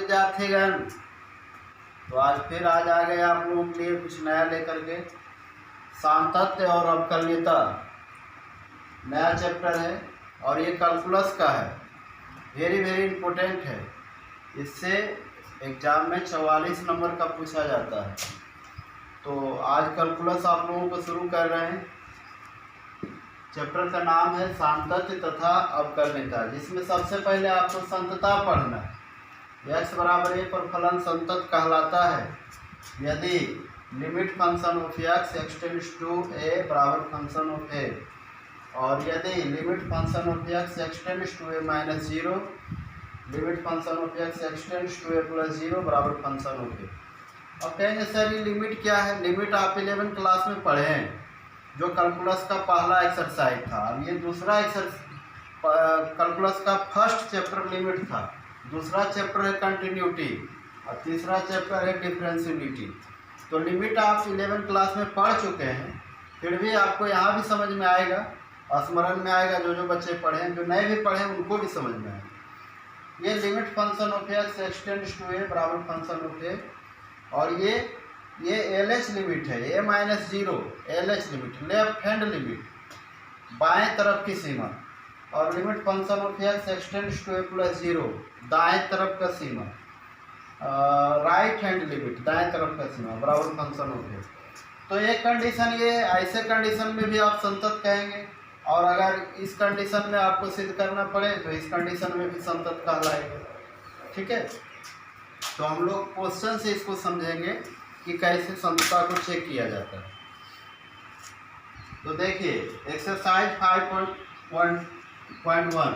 विद्यार्थीगण, तो आज फिर आ गए आप लोगों के लिए कुछ नया लेकर के। सांतत्य और अवकलनीयता नया चैप्टर है और ये कैलकुलस का है। वेरी वेरी इम्पोर्टेंट है। इससे एग्जाम में 44 नंबर का पूछा जाता है। तो आज कैलकुलस आप लोगों को शुरू कर रहे हैं। चैप्टर का नाम है सांतत्य तथा अवकलनीयता, जिसमें सबसे पहले आपको संतता पढ़ना है। x बराबर a पर फलन संतत कहलाता है यदि limit function of x x tends to a बराबर फंक्शन ऑफ a, और यदि limit function of x x tends to a minus 0, limit function of x x tends to a plus 0 बराबर फंक्शन ऑफ a। अब कहेंगे सर ये लिमिट क्या है? Limit आप 11 क्लास में पढ़े हैं, जो कैलकुलस का पहला एक्सरसाइज था। अब ये दूसरा कैलकुलस का फर्स्ट चैप्टर लिमिट था, दूसरा चैप्टर है कंटिन्यूटी और तीसरा चैप्टर है डिफरेंशियलिटी। तो लिमिट आप 11 क्लास में पढ़ चुके हैं, फिर भी आपको यहाँ भी समझ में आएगा, स्मरण में आएगा। जो बच्चे पढ़े हैं, जो नए भी पढ़े हैं, उनको भी समझ में आएगा। ये limit function of x x tends to a बराबर फंक्शन ऑफ a, और ये LH लिमिट है, a minus 0 LH limit, left hand limit, बाएं तरफ की सीमा, और limit function of x x tends to a plus 0 दाएं तरफ का सीमा, राइट हैंड लिमिट दाएं तरफ का सीमा बराबर फंक्शन ऑफ a। तो एक कंडीशन ये, ऐसे कंडीशन में भी आप संतत कहेंगे, और अगर इस कंडीशन में आपको सिद्ध करना पड़े तो इस कंडीशन में भी संतत कहलाएगा। ठीक है, तो हम लोग क्वेश्चन से इसको समझेंगे कि कैसे संतता को चेक किया जाता है। तो देखिए एक्सरसाइज 5.1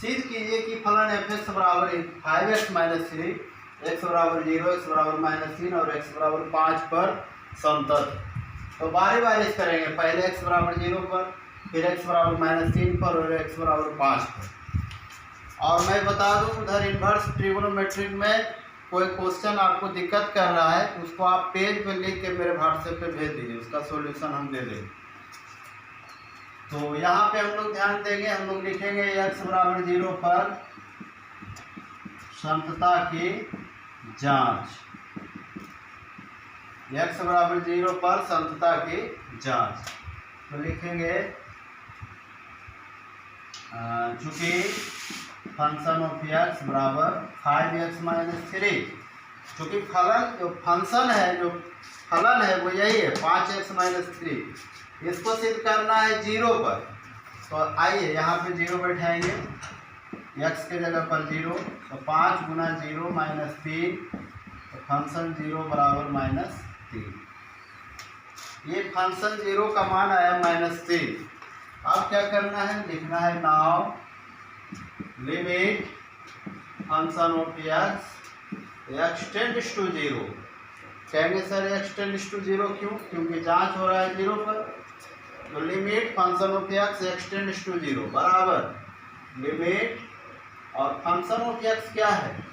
सिद्ध कीजिए कि फलन f(x) बराबर 5x माइनस 3, x बराबर 0, x बराबर माइनस 3 और x बराबर 5 पर संतत। तो बारी बारी करेंगे, पहले x बराबर 0 पर, फिर x बराबर माइनस 3 पर और x बराबर 5 पर। और मैं बता दूं, उधर इन्वर्स ट्रिग्नोमेट्री में कोई क्वेश्चन आपको दिक्कत कर रहा है तो उसको आप पेज पे लिख के मेरे व्हाट्सएप पे भेज दीजिए, उसका सॉल्यूशन हम दे देंगे। तो यहाँ पे हम लोग ध्यान देंगे, हम लोग लिखेंगे x बराबर 0 पर संतता की जांच, x बराबर 0 पर संतता की जांच। तो लिखेंगे चूंकि फंक्शन ऑफ x बराबर 5x माइनस 3, चूँकि फलन जो फंक्शन है, जो फलन है वो यही है 5x माइनस 3। इसको सिद्ध करना है 0 पर। तो आइए यहाँ पे 0 बैठाएंगे, x के जगह पर 0, तो 5 गुना 0 माइनस 3, तो फंक्शन 0 बराबर माइनस 3। ये फंक्शन 0 का मान आया माइनस 3। अब क्या करना है? लिखना है now limit function of x x tends to 0। कहेंगे सर एक्सटेंड्स टू 0 क्यों? क्योंकि जांच हो रहा है 0 पर। तो limit function of x x tends to 0 बराबर लिमिट, और फंक्शन ऑफ x क्या है?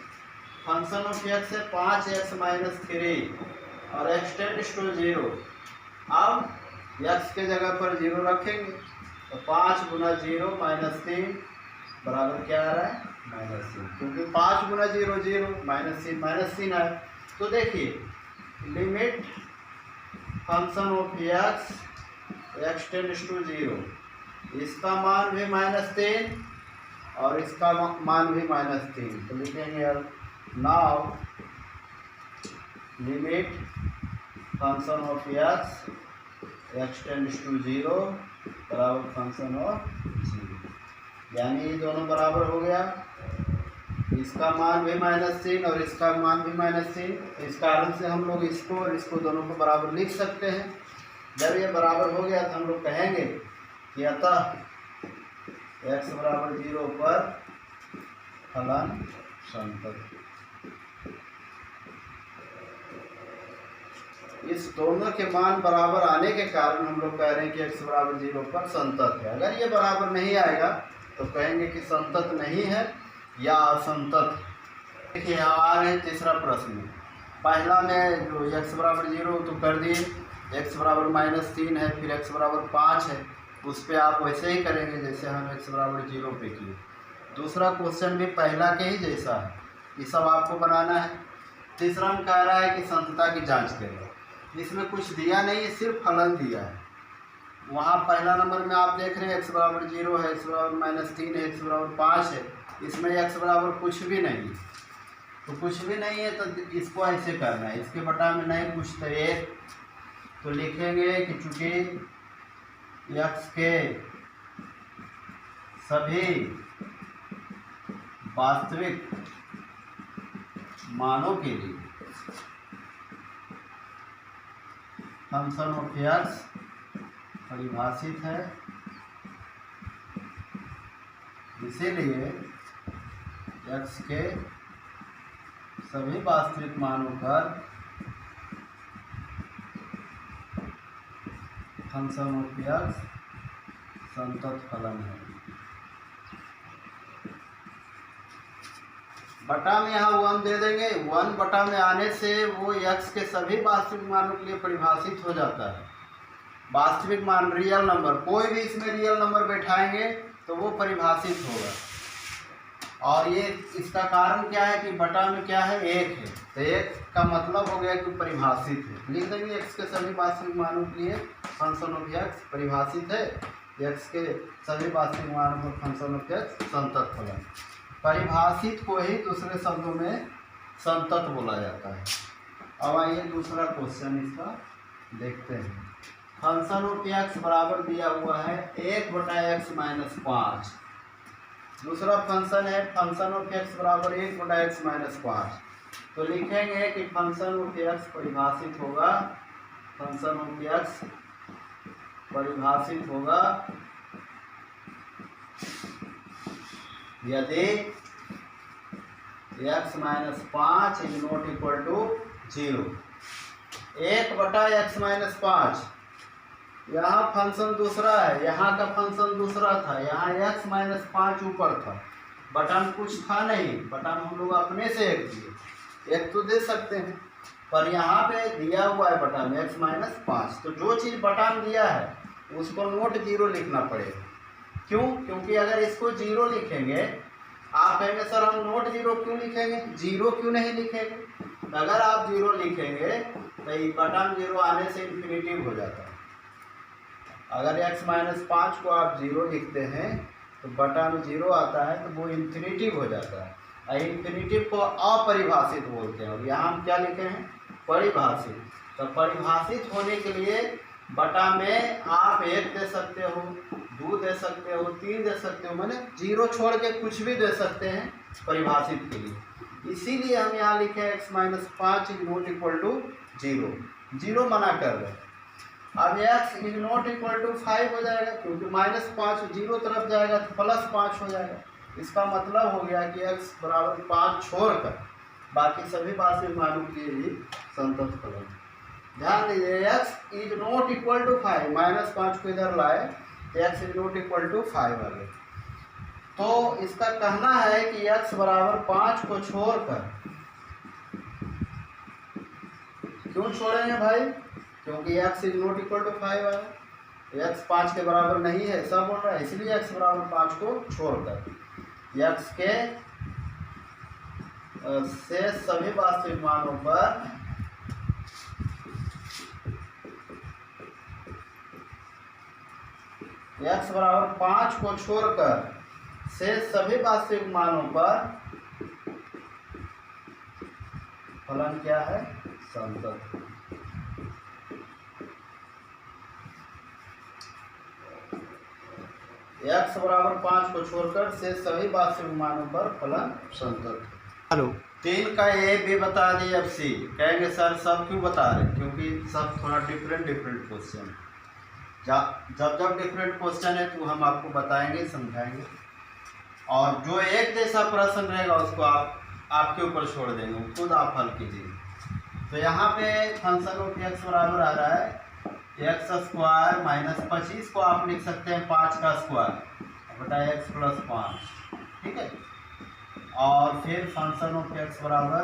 फंक्शन ऑफ x है 5x माइनस 3 और एक्सटेंड्स टू 0। अब x के जगह पर 0 रखेंगे, तो 5 गुना 0 माइनस 3 बराबर क्या आ रहा है? माइनस 3, क्योंकि 5 गुना 0 0 माइनस 3 है। तो देखिए limit function of x x tends to 0, इसका मान भी माइनस 3 और इसका मान भी माइनस 3। तो लिखेंगे अब now limit function of x x tends to 0 बराबर फंक्शन ऑफ 0, यानी ये दोनों बराबर हो गया। इसका मान भी माइनस 3 और इसका मान भी माइनस 3। इस कारण से हम लोग इसको और इसको दोनों को बराबर लिख सकते हैं। जब ये बराबर हो गया तो हम लोग कहेंगे कि अतः x बराबर 0 पर फलन संतत। इस दोनों के मान बराबर आने के कारण हम लोग कह रहे हैं कि x बराबर 0 पर संतत है। अगर ये बराबर नहीं आएगा तो कहेंगे कि संतत नहीं है या असंतत। देखिए यहाँ आ रहे हैं तीसरा प्रश्न। पहला में जो x बराबर 0 तो कर दिए, x बराबर माइनस 3 है, फिर x बराबर 5 है, उस पर आप वैसे ही करेंगे जैसे हम x बराबर 0 पे किए। दूसरा क्वेश्चन भी पहला के ही जैसा है, ये सब आपको बनाना है। तीसरा में कह रहा है कि संतता की जांच करें। इसमें कुछ दिया नहीं है, सिर्फ फलन दिया है। वहाँ पहला नंबर में आप देख रहे हैं x बराबर 0 है, x बराबर -3 है, x बराबर 5 है। इसमें x बराबर कुछ भी नहीं है, तो कुछ भी नहीं है तो इसको ऐसे करना है। इसके बटा में नहीं कुछ तो एक, तो लिखेंगे कि चूँकि x के सभी वास्तविक मानों के लिए फंक्शन ऑफ x परिभाषित है, इसीलिए x के सभी वास्तविक मानों पर फंक्शन ऑफ x संतत फलन है। बटा में यहाँ 1 दे देंगे। 1 बटा में आने से वो x के सभी वास्तविक मानों के लिए परिभाषित हो जाता है। वास्तविक मान रियल नंबर, कोई भी इसमें रियल नंबर बैठाएंगे तो वो परिभाषित होगा। और ये इसका कारण क्या है कि बटा में क्या है, 1 है, तो 1 का मतलब हो गया कि परिभाषित है। लिख देंगे x के सभी वास्तविक मानों के लिए फंक्शन ऑफ x परिभाषित है। x के सभी वास्तविक मानों पर फंक्शन ऑफ x संतत फलन। परिभाषित को ही दूसरे शब्दों में संतत बोला जाता है। अब आइए दूसरा क्वेश्चन इसका देखते हैं। फंक्शन ऑफ x बराबर दिया हुआ है 1/x - 5। दूसरा फंक्शन है फंक्शन ऑफ x बराबर 1/x - 5। तो लिखेंगे कि फंक्शन ऑफ x परिभाषित होगा, फंक्शन ऑफ x परिभाषित होगा यदि x - 5 is not equal to 0। 1/x - 5, यहाँ फंक्शन दूसरा है, यहाँ का फंक्शन दूसरा था, यहाँ x - 5 ऊपर था, बटा में कुछ था नहीं, बटा में हम लोग अपने से एक दिए, एक तो दे सकते हैं, पर यहाँ पे दिया हुआ है बटा में x - 5। तो जो चीज़ बटा में दिया है उसको नोट 0 लिखना पड़ेगा। क्यों? क्योंकि अगर इसको 0 लिखेंगे, आप कहेंगे सर हम नोट 0 क्यों लिखेंगे, 0 क्यों नहीं लिखेंगे। अगर आप 0 लिखेंगे तो बटा में 0 आने से इन्फिनिटिव हो जाता है। अगर x - 5 को आप 0 लिखते हैं तो बटा में 0 आता है, तो वो इन्फिनिटिव हो जाता है। और इन्फिनिटिव को अपरिभाषित बोलते हैं, और यहाँ हम क्या लिखे हैं, परिभाषित। तो परिभाषित होने के लिए बटा में आप 1 दे सकते हो, 2 दे सकते हो, 3 दे सकते हो, मैंने 0 छोड़ के कुछ भी दे सकते हैं परिभाषित के लिए। इसीलिए हम यहाँ लिखे x - 5 is not equal to 0। 0 मना कर रहे हैं। अब x is not equal to 5 हो जाएगा, क्योंकि -5 0 तरफ जाएगा तो +5 हो जाएगा। इसका मतलब हो गया कि x बराबर 5 छोड़कर बाकी सभी वास्तविक मानों के लिए भी संतत फलन। ध्यान दीजिए, x is not equal to 5, -5 को इधर लाए तो x is not equal to 5 आ गया। तो इसका कहना है कि x बराबर 5 को छोड़कर, क्यों छोड़ेंगे भाई, क्योंकि x is not equal to 5 है, x 5 के बराबर नहीं है, सब बोल रहा है, इसलिए x बराबर 5 को छोड़कर x के से सभी वास्तविक मानों पर x बराबर 5 को छोड़कर से सभी वास्तविक मानों पर फलन क्या है, संतत। x बराबर 5 को छोड़कर से सभी वास्तविक मानों पर फलन संतत। हेलो, 3 का A B बता दिए, अब C कहेंगे सर सब क्यों बता रहे, क्योंकि सब थोड़ा डिफरेंट क्वेश्चन। जब डिफरेंट क्वेश्चन है तो हम आपको बताएंगे, समझाएंगे, और जो एक जैसा प्रश्न रहेगा उसको आपके ऊपर छोड़ देंगे, खुद आप हल कीजिए। तो यहाँ पे फंक्शन ऑफ x बराबर आ रहा है x² - 25 को आप लिख सकते हैं 5 का स्क्वायर बटा x + 5, ठीक है। और फिर फंक्शन ऑफ x बराबर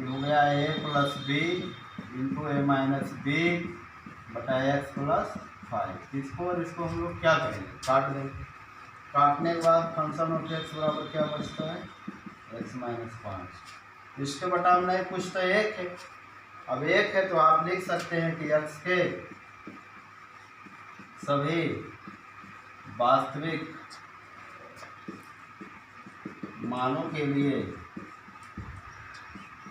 हो गया a + b × a - b बटा x + 5। इसको और इसको हम लोग क्या करेंगे, काट देंगे। काटने के बाद फंक्शन ऑफ x बराबर क्या बचता है, x माइनस 5। इसके बटा में नहीं कुछ तो एक है। अब एक है तो आप लिख सकते हैं कि x के सभी वास्तविक मानों के लिए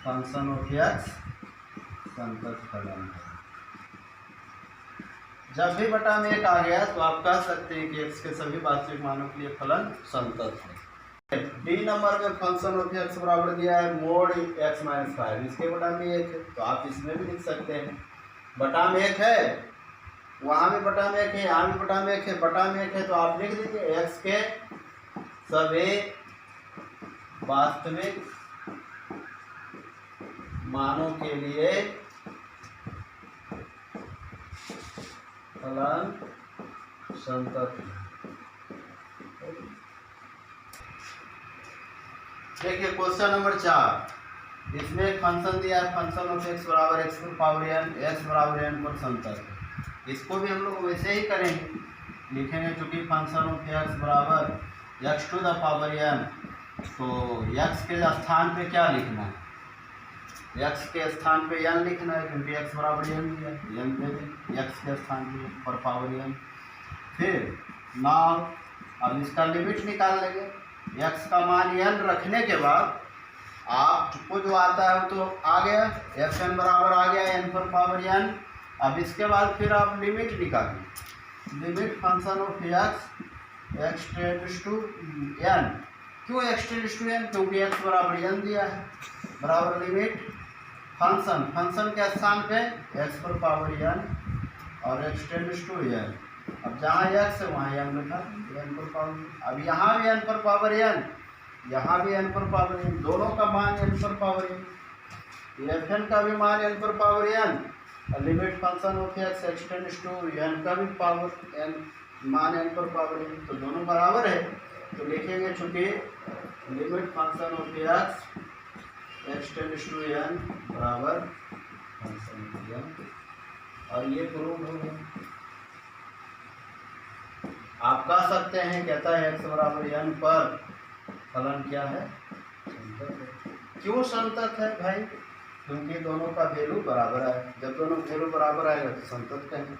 फंक्शन ऑफ x संतत फलन है। जब भी बटा में एक आ गया तो आप कह सकते हैं कि x के सभी वास्तविक मानों के लिए फलन संतत है। डी नंबर में फंक्शन ऑफ x बराबर दिया है मोड x माइनस 5। इसके बटा में एक है तो आप इसमें भी लिख सकते हैं। बटा में एक है, वहाँ भी बटा में एक है, यहाँ भी बटा में एक है। बटा में एक है तो आप लिख दीजिए x के सभी वास्तविक मानों के लिए फलन संतत है। देखिए क्वेश्चन नंबर 4, इसमें एक फंक्शन दिया है फंक्शन ऑफ x बराबर x पावर n, x बराबर n पर संतत है। इसको भी हम लोग वैसे ही करेंगे, लिखेंगे क्योंकि फंक्शन ऑफ x बराबर x to the power n, तो x के स्थान पे क्या लिखना है, x के स्थान पे n लिखना है क्योंकि x बराबर n दिया है, n दे दें x के स्थान पे पर पावर n। फिर नाउ अब इसका लिमिट निकाल लेंगे। x का मान n रखने के बाद आपको जो आता है वो तो आ गया, fn बराबर आ गया n पर पावर n। अब इसके बाद फिर आप लिमिट निकालिए, limit function of x tends to n। क्यों x टेंड्स टू n? क्योंकि x बराबर n दिया है, बराबर लिमिट फंक्शन के स्थान पे x पर पावर n और x टेंड्स टू n। अब जहाँ x है वहाँ n लिखा, n पर पावर। अब यहाँ भी n पर पावर n, यहाँ भी n पर पावर n, दोनों का मान n पर पावर n। fn का भी मान n पर power n, limit function of x tends to n का भी पावर n मान n पर पावर n, तो दोनों बराबर है। तो लिखेंगे चूंकि limit function of x tends to n बराबर फंक्शन ऑफ n, और ये प्रूव हो गया। आप कह सकते हैं कहता है x बराबर n पर फलन क्या है, संतत है। क्यों संतत है भाई? क्योंकि दोनों का वैल्यू बराबर है। जब दोनों वैल्यू बराबर आएगा तो संतत कहेंगे।